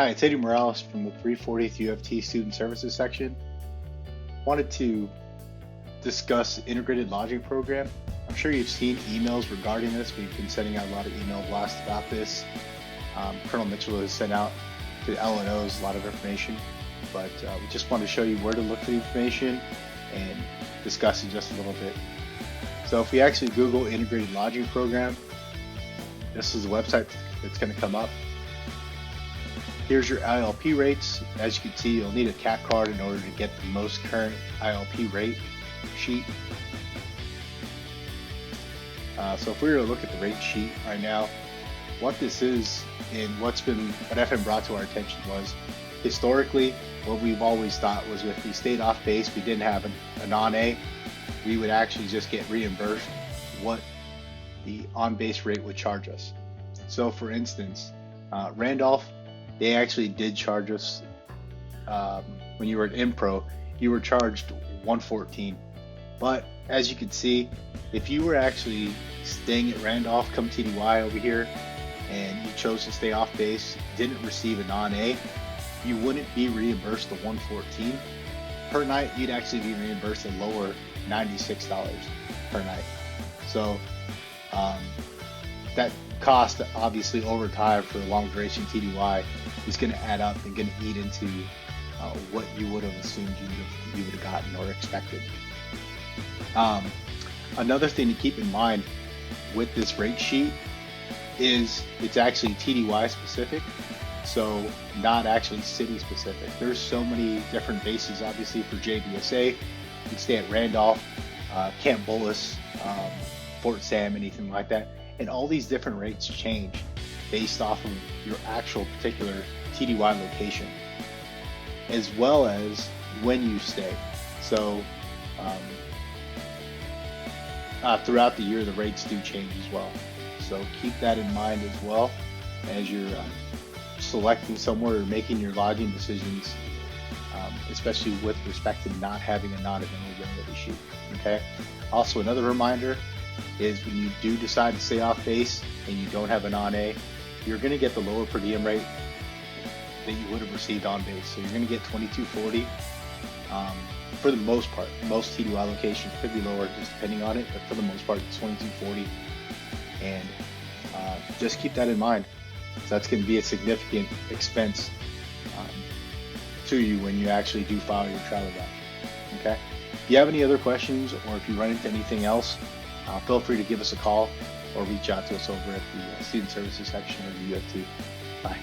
Hi, it's Eddie Morales from the 340th UFT Student Services section. Wanted to discuss integrated lodging program. I'm sure you've seen emails regarding this. We've been sending out a lot of email blasts about this. Colonel Mitchell has sent out to LNOs a lot of information, but we just want to show you where to look for the information and discuss it just a little bit. So if we actually Google integrated lodging program, this is the website that's going to come up. Here's your ILP rates. As you can see, you'll need a CAT card in order to get the most current ILP rate sheet. So if we were to look at the rate sheet right now, what this is and what FM brought to our attention was historically what we've always thought was if we stayed off base, we didn't have a non-A, we would actually just get reimbursed what the on-base rate would charge us. So for instance, Randolph, they actually did charge us, when you were at Impro, you were charged $114. But as you can see, if you were actually staying at Randolph, come TDY over here, and you chose to stay off base, didn't receive a non-A, you wouldn't be reimbursed the $114 per night. You'd actually be reimbursed a lower $96 per night. So that cost, obviously over time for a long duration TDY, is going to add up and going to eat into what you would have assumed you would have gotten or expected. Another thing to keep in mind with this rate sheet is it's actually TDY specific, so not actually city specific. There's so many different bases, obviously, for JBSA. You can stay at Randolph, Camp Bullis, Fort Sam, anything like that. And all these different rates change based off of your actual particular TDY location, as well as when you stay. So throughout the year, the rates do change as well. So keep that in mind as well as you're selecting somewhere or making your lodging decisions, especially with respect to not having a non-availability sheet. Okay. Also, another reminder is when you do decide to stay off base and you don't have a non-A, you're going to get the lower per diem rate that you would have received on base. So you're going to get $22.40 for the most part. Most TDY locations could be lower just depending on it, but for the most part, it's $22.40. And just keep that in mind. So that's going to be a significant expense to you when you actually do file your travel doc. Okay. If you have any other questions or if you run into anything else, feel free to give us a call or reach out to us over at the Student Services section of the UFT. Bye.